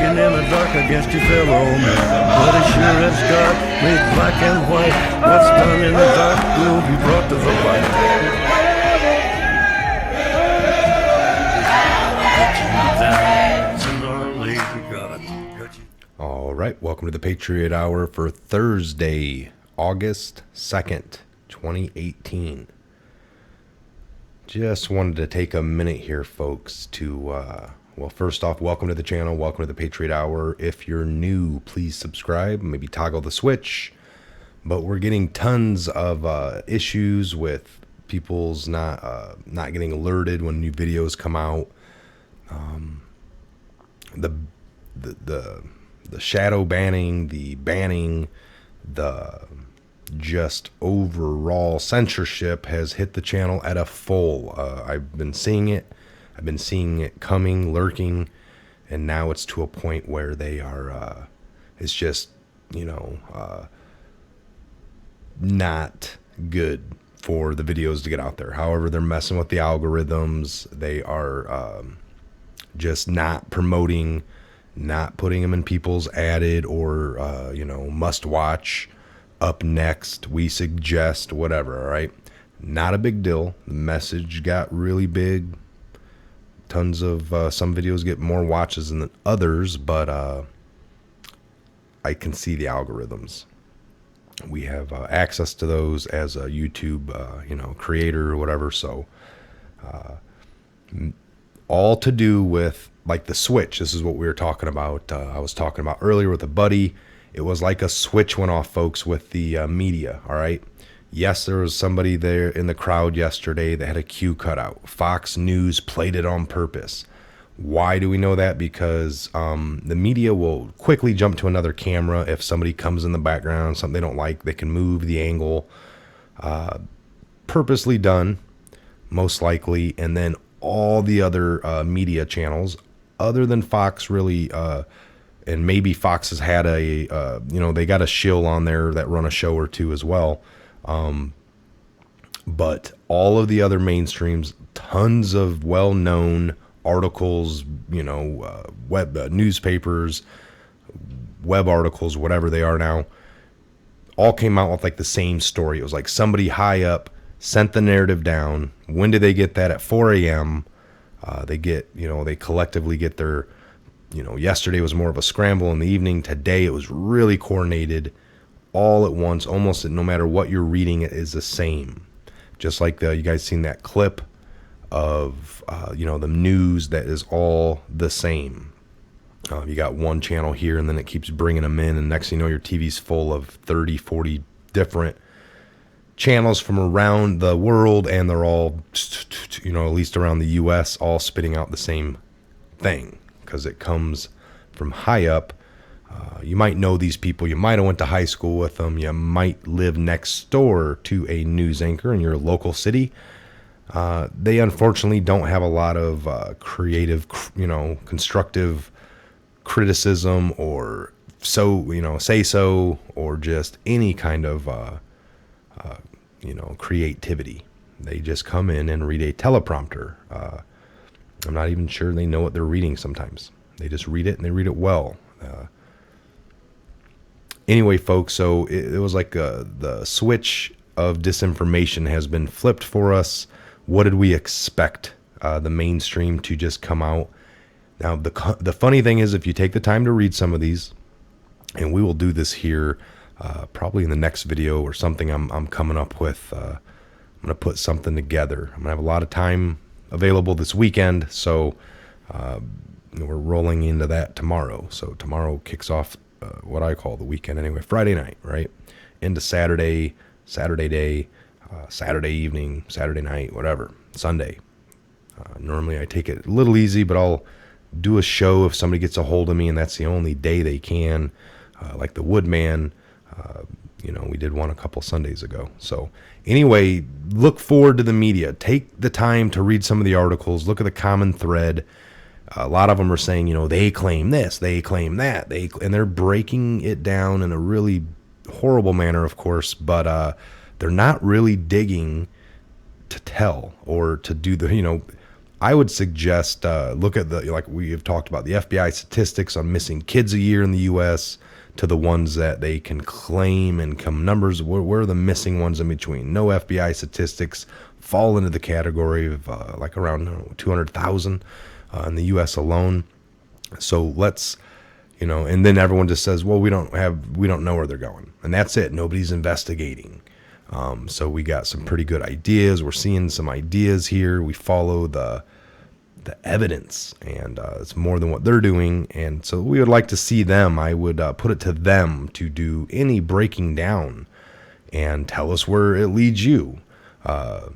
Walking in the dark against your fellow man. Bloody sure as God, made black and white. What's done in the dark will be brought to the light. All right, welcome to the Patriot Hour for Thursday, August 2nd, 2018. Just wanted to take a minute here, folks, to, well, first off, welcome to the channel, welcome to the Patriot Hour. If you're new, please subscribe, maybe toggle the switch. But we're getting tons of issues with people's not getting alerted when new videos come out. The shadow banning, the banning, the just overall censorship has hit the channel at a full. I've been seeing it. I've been seeing it coming, lurking, and now it's to a point where they are, it's just, not good for the videos to get out there. However, they're messing with the algorithms. They are just not promoting, not putting them in people's added or, must watch, up next, we suggest, whatever, all right? Not a big deal. The message got really big. Tons of, some videos get more watches than others, but I can see the algorithms. We have access to those as a YouTube, creator or whatever, so all to do with like the switch. This is what we were talking about. I was talking about earlier with a buddy. It was like a switch went off, folks, with the media. All right. Yes, there was somebody there in the crowd yesterday that had a Q cut out. Fox News played it on purpose. Why do we know that? Because the media will quickly jump to another camera if somebody comes in the background, something they don't like. They can move the angle, purposely done, most likely, and then all the other media channels other than Fox really, and maybe Fox has had a, they got a shill on there that run a show or two as well. But all of the other mainstreams, tons of well-known articles, web newspapers, web articles, whatever they are now, all came out with like the same story. It was like somebody high up sent the narrative down. When did they get that? At 4 a.m. They get, they collectively get their, yesterday was more of a scramble in the evening. Today it was really coordinated all at once, almost no matter what you're reading, it is the same. Just like you guys seen that clip of, the news that is all the same. You got one channel here and then it keeps bringing them in. And next thing you know, your TV's full of 30, 40 different channels from around the world, and they're all, at least around the U.S., all spitting out the same thing because it comes from high up. You might know these people. You might have went to high school with them. You might live next door to a news anchor in your local city. They unfortunately don't have a lot of creative, constructive criticism or say so, or just any kind of creativity. They just come in and read a teleprompter. I'm not even sure they know what they're reading sometimes. They just read it and they read it well. Anyway, folks, so it was like the switch of disinformation has been flipped for us. What did we expect? The mainstream to just come out. Now, the funny thing is, if you take the time to read some of these, and we will do this here probably in the next video or something I'm coming up with. I'm going to put something together. I'm going to have a lot of time available this weekend, so we're rolling into that tomorrow. So tomorrow kicks off what I call the weekend anyway, Friday night, right? Into Saturday day, Saturday evening, Saturday night, whatever, Sunday. Normally I take it a little easy, but I'll do a show if somebody gets a hold of me and that's the only day they can, like the Woodman. We did one a couple Sundays ago. So anyway, look forward to the media. Take the time to read some of the articles. Look at the common thread. A lot of them are saying, they claim this, they claim that, and they're breaking it down in a really horrible manner, of course, but they're not really digging to tell or to do the, I would suggest look at like we have talked about the FBI statistics on missing kids a year in the U.S. to the ones that they can claim and come numbers. Where are the missing ones in between? No FBI statistics fall into the category of like around 200,000 in the U.S. alone. So let's, and then everyone just says, well, we don't know where they're going, and that's it. Nobody's investigating. So we got some pretty good ideas. We're seeing some ideas here. We follow the evidence, and it's more than what they're doing. And so we would like to see them. I would put it to them to do any breaking down and tell us where it leads you. Do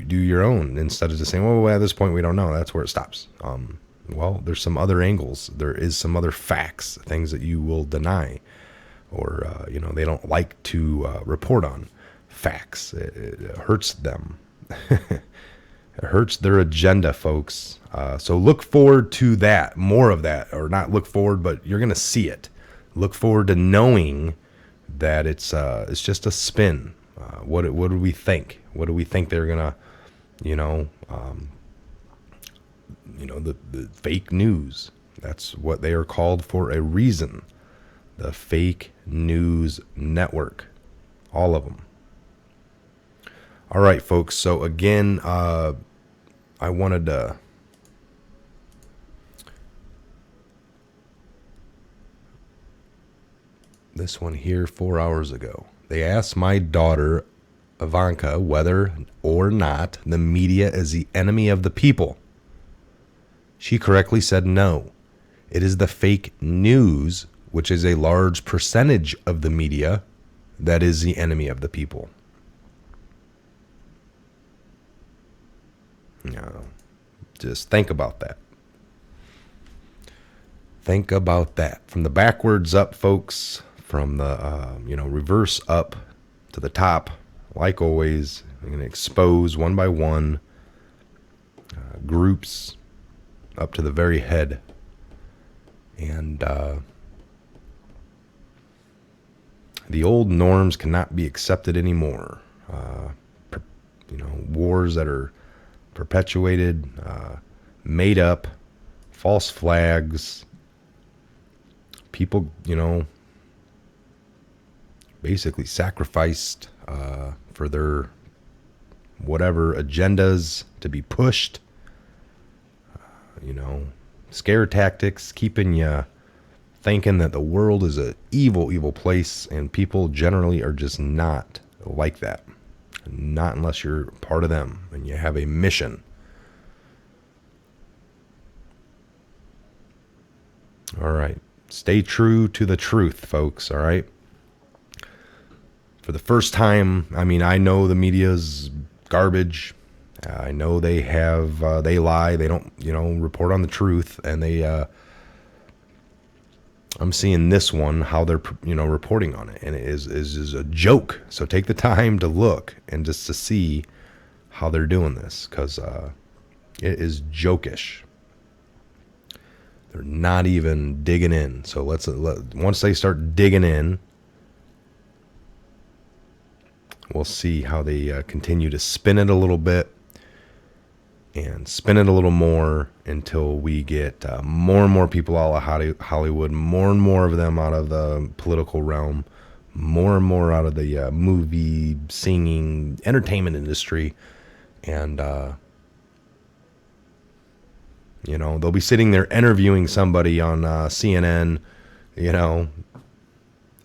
your own, instead of just saying, well, at this point we don't know. That's where it stops. Well, there's some other angles. There is some other facts, things that you will deny, or they don't like to report on facts. It hurts them. It hurts their agenda, folks. So look forward to that, more of that, or not look forward, but you're gonna see it. Look forward to knowing that it's just a spin. What do we think? What do we think they're gonna, the fake news? That's what they are called for a reason. The fake news network, all of them. All right, folks. So again, I wanted to this one here 4 hours ago. They asked my daughter Ivanka whether or not the media is the enemy of the people. She correctly said no. It is the fake news, which is a large percentage of the media, that is the enemy of the people. No, just think about that. Think about that. From the backwards up, folks, from the reverse up to the top, like always, I'm going to expose one by one groups up to the very head. And the old norms cannot be accepted anymore. Wars that are perpetuated, made up, false flags, people, basically sacrificed for their whatever agendas to be pushed, scare tactics, keeping you thinking that the world is an evil, evil place, and people generally are just not like that. Not unless you're part of them and you have a mission. All right. Stay true to the truth, folks. All right. For the first time, I know the media's garbage. I know they lie. They don't, report on the truth. And I'm seeing this one, how they're, reporting on it. And it is a joke. So take the time to look and just to see how they're doing this, because it is jokish. They're not even digging in. So once they start digging in, we'll see how they continue to spin it a little bit and spin it a little more until we get more and more people out of Hollywood, more and more of them out of the political realm, more and more out of the movie, singing, entertainment industry. And, they'll be sitting there interviewing somebody on CNN,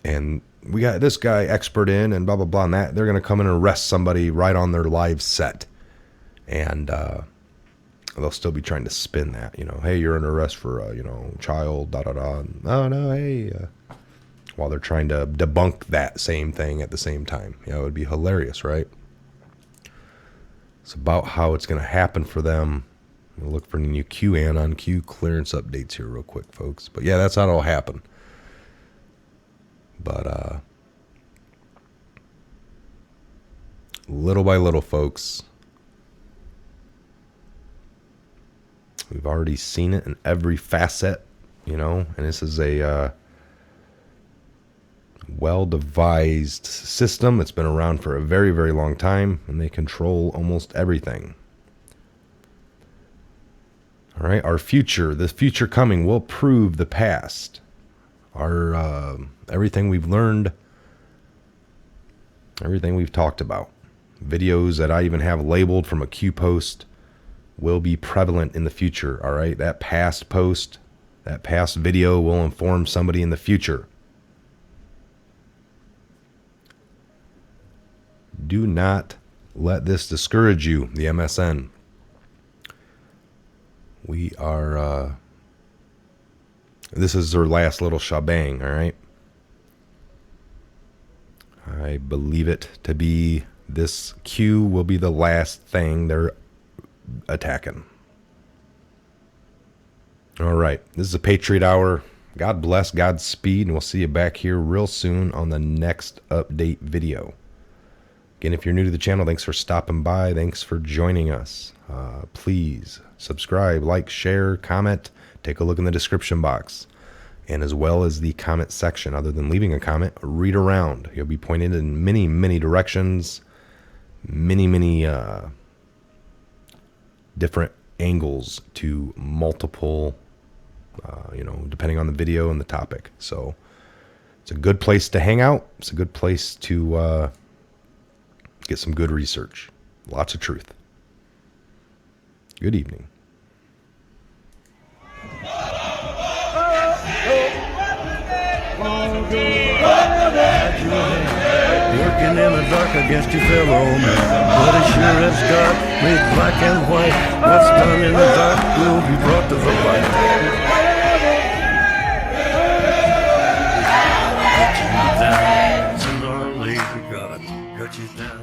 and we got this guy expert in and blah, blah, blah. And that they're going to come in and arrest somebody right on their live set. And they'll still be trying to spin that, hey, you're under arrest for, child, da, da, da. Oh, no, hey. While they're trying to debunk that same thing at the same time. It would be hilarious, right? It's about how it's going to happen for them. We'll look for new QAnon, Q clearance updates here real quick, folks. But yeah, that's how it'll happen. But little by little, folks, we've already seen it in every facet, and this is a well-devised system. It's been around for a very, very long time, and they control almost everything. All right, our future, the future coming will prove the past. Our everything we've learned, everything we've talked about, videos that I even have labeled from a Q post will be prevalent in the future. All right, that past post, that past video will inform somebody in the future. Do not let this discourage you, the MSN. We are, this is their last little shebang, all right? I believe it to be, this Q will be the last thing they're attacking. All right, this is a Patriot Hour. God bless, Godspeed, and we'll see you back here real soon on the next update video. Again, if you're new to the channel, thanks for stopping by. Thanks for joining us. Please subscribe, like, share, comment. Take a look in the description box. And as well as the comment section. Other than leaving a comment, read around. You'll be pointed in many, many directions. Many different angles to multiple, depending on the video and the topic. So it's a good place to hang out. It's a good place to get some good research. Lots of truth. Good evening. Working in the dark against your fellow man, but as sure as God made black and white, what's done in the dark will be brought to the light. Cut you down, sooner or later, gotta cut you down.